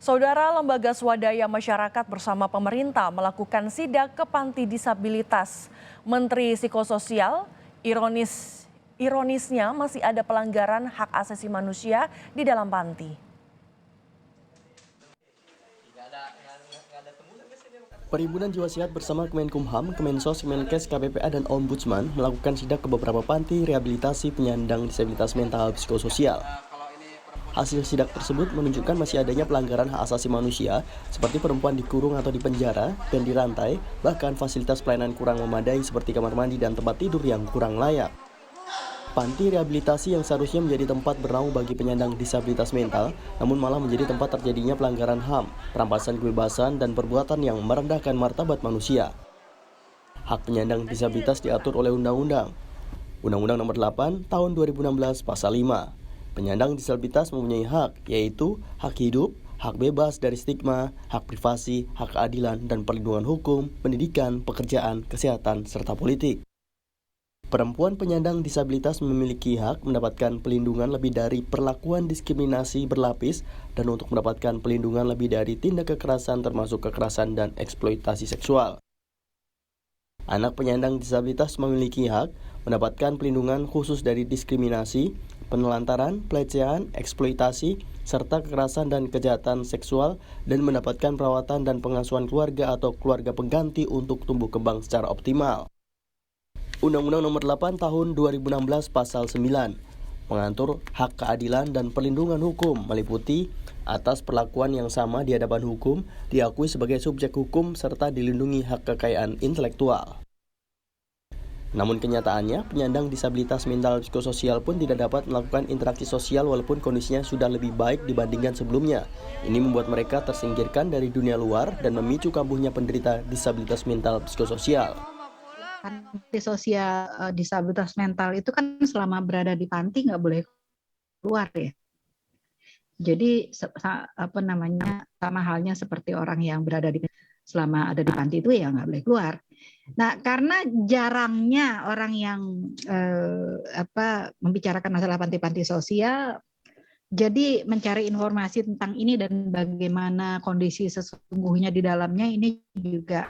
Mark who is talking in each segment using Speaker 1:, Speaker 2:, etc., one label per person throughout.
Speaker 1: Saudara, lembaga swadaya masyarakat bersama pemerintah melakukan sidak ke panti disabilitas. Menteri Psikososial ironisnya masih ada pelanggaran hak asasi manusia di dalam panti.
Speaker 2: Perhimpunan Jiwa Sehat bersama Kemenkumham, Kemensos, Kemenkes, KPPA, dan Ombudsman melakukan sidak ke beberapa panti rehabilitasi penyandang disabilitas mental psikososial. Hasil sidak tersebut menunjukkan masih adanya pelanggaran hak asasi manusia, seperti perempuan dikurung atau dipenjara dan dirantai, bahkan fasilitas pelayanan kurang memadai seperti kamar mandi dan tempat tidur yang kurang layak. Panti rehabilitasi yang seharusnya menjadi tempat bernaung bagi penyandang disabilitas mental, namun malah menjadi tempat terjadinya pelanggaran HAM, perampasan kebebasan, dan perbuatan yang merendahkan martabat manusia. Hak penyandang disabilitas diatur oleh Undang-Undang Nomor 8 Tahun 2016 Pasal 5. Penyandang disabilitas mempunyai hak, yaitu hak hidup, hak bebas dari stigma, hak privasi, hak keadilan dan perlindungan hukum, pendidikan, pekerjaan, kesehatan, serta politik. Perempuan penyandang disabilitas memiliki hak mendapatkan pelindungan lebih dari perlakuan diskriminasi berlapis dan untuk mendapatkan pelindungan lebih dari tindak kekerasan termasuk kekerasan dan eksploitasi seksual. Anak penyandang disabilitas memiliki hak mendapatkan pelindungan khusus dari diskriminasi, penelantaran, pelecehan, eksploitasi, serta kekerasan dan kejahatan seksual dan mendapatkan perawatan dan pengasuhan keluarga atau keluarga pengganti untuk tumbuh kembang secara optimal. Undang-Undang Nomor 8 Tahun 2016 Pasal 9 mengatur hak keadilan dan perlindungan hukum meliputi atas perlakuan yang sama di hadapan hukum, diakui sebagai subjek hukum, serta dilindungi hak kekayaan intelektual. Namun kenyataannya, penyandang disabilitas mental psikososial pun tidak dapat melakukan interaksi sosial walaupun kondisinya sudah lebih baik dibandingkan sebelumnya. Ini membuat mereka tersingkirkan dari dunia luar dan memicu kambuhnya penderita disabilitas mental psikososial.
Speaker 3: Panti sosial disabilitas mental itu kan selama berada di panti nggak boleh keluar ya. Jadi sama halnya seperti orang yang berada di selama ada di panti itu ya nggak boleh keluar. Nah, karena jarangnya orang yang membicarakan masalah panti-panti sosial, jadi mencari informasi tentang ini dan bagaimana kondisi sesungguhnya di dalamnya ini juga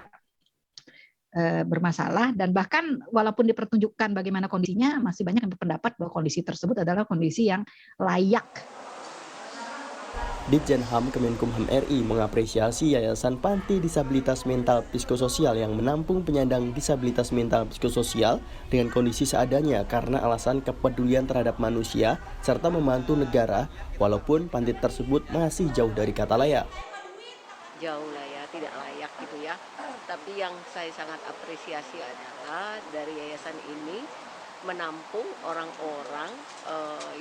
Speaker 3: bermasalah, dan bahkan walaupun dipertunjukkan bagaimana kondisinya, masih banyak yang berpendapat bahwa kondisi tersebut adalah kondisi yang layak.
Speaker 2: Ditjen HAM Kemenkumham RI mengapresiasi Yayasan Panti Disabilitas Mental Psikososial yang menampung penyandang disabilitas mental psikososial dengan kondisi seadanya karena alasan kepedulian terhadap manusia serta membantu negara, walaupun panti tersebut masih jauh dari kata layak.
Speaker 4: Jauh lah ya, tidak layak gitu ya. Tapi yang saya sangat apresiasi adalah dari yayasan ini menampung orang-orang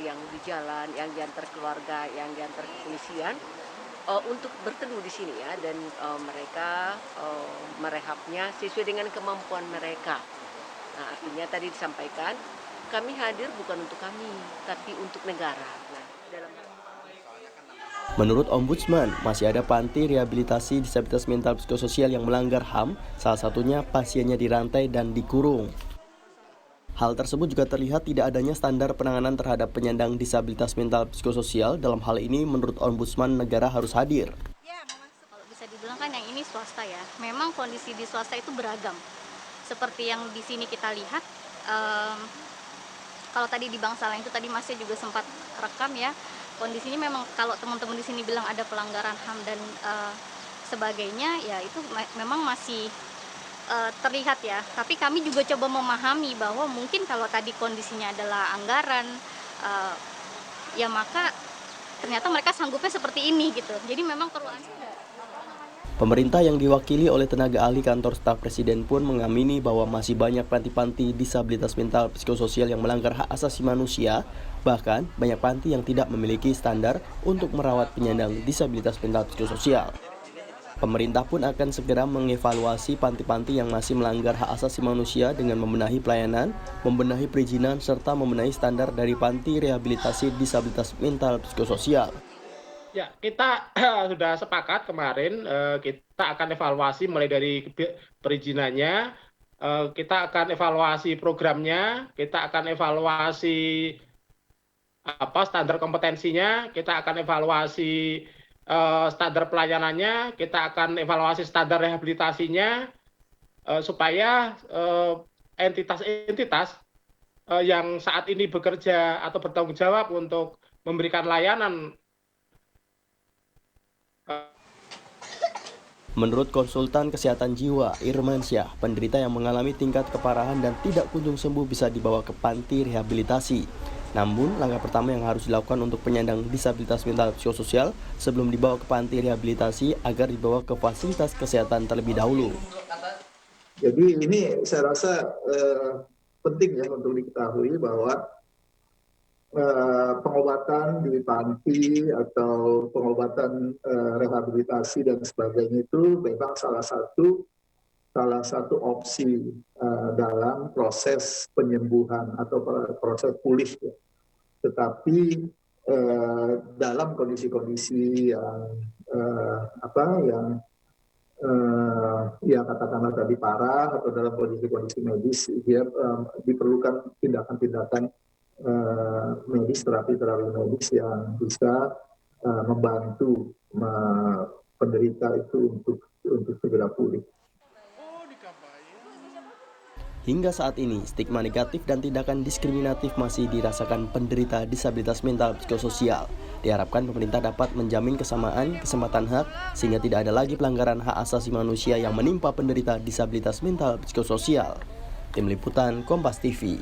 Speaker 4: yang di jalan, yang diantar keluarga, yang diantar kepolisian untuk berteduh di sini ya, dan mereka merehabnya sesuai dengan kemampuan mereka. Nah, artinya tadi disampaikan kami hadir bukan untuk kami, tapi untuk negara. Nah, dalam
Speaker 2: Menurut Ombudsman, masih ada panti rehabilitasi disabilitas mental psikososial yang melanggar HAM, salah satunya pasiennya dirantai dan dikurung. Hal tersebut juga terlihat tidak adanya standar penanganan terhadap penyandang disabilitas mental psikososial. Dalam hal ini, menurut Ombudsman, negara harus hadir.
Speaker 5: Kalau bisa dibilang kan yang ini swasta ya, memang kondisi di swasta itu beragam. Seperti yang di sini kita lihat, kalau tadi di Bangsalang itu tadi Masnya juga sempat rekam ya, kondisinya memang kalau teman-teman di sini bilang ada pelanggaran HAM dan sebagainya, ya itu memang masih terlihat ya. Tapi kami juga coba memahami bahwa mungkin kalau tadi kondisinya adalah anggaran, ya maka ternyata mereka sanggupnya seperti ini gitu. Jadi memang perlu ada.
Speaker 2: Pemerintah yang diwakili oleh tenaga ahli kantor staf presiden pun mengamini bahwa masih banyak panti-panti disabilitas mental psikososial yang melanggar hak asasi manusia. Bahkan banyak panti yang tidak memiliki standar untuk merawat penyandang disabilitas mental psikososial. Pemerintah pun akan segera mengevaluasi panti-panti yang masih melanggar hak asasi manusia dengan membenahi pelayanan, membenahi perizinan, serta membenahi standar dari panti rehabilitasi disabilitas mental psikososial.
Speaker 6: Ya, kita sudah sepakat kemarin, kita akan evaluasi mulai dari perizinannya, kita akan evaluasi programnya, kita akan evaluasi standar kompetensinya, kita akan evaluasi standar pelayanannya, kita akan evaluasi standar rehabilitasinya, supaya entitas-entitas yang saat ini bekerja atau bertanggung jawab untuk memberikan layanan.
Speaker 2: Menurut konsultan kesehatan jiwa Irmansyah, penderita yang mengalami tingkat keparahan dan tidak kunjung sembuh bisa dibawa ke panti rehabilitasi. Namun, langkah pertama yang harus dilakukan untuk penyandang disabilitas mental psikososial sebelum dibawa ke panti rehabilitasi agar dibawa ke fasilitas kesehatan terlebih dahulu.
Speaker 7: Jadi ini saya rasa penting ya untuk diketahui bahwa pengobatan di panti atau pengobatan rehabilitasi dan sebagainya itu memang salah satu opsi dalam proses penyembuhan atau proses pulih ya. Tetapi dalam kondisi-kondisi yang katakanlah tadi parah atau dalam kondisi-kondisi medis, dia diperlukan tindakan-tindakan medis, terapi medis yang bisa membantu penderita itu untuk segera pulih.
Speaker 2: Hingga saat ini, stigma negatif dan tindakan diskriminatif masih dirasakan penderita disabilitas mental psikososial. Diharapkan pemerintah dapat menjamin kesamaan kesempatan hak sehingga tidak ada lagi pelanggaran hak asasi manusia yang menimpa penderita disabilitas mental psikososial. Tim Liputan Kompas TV.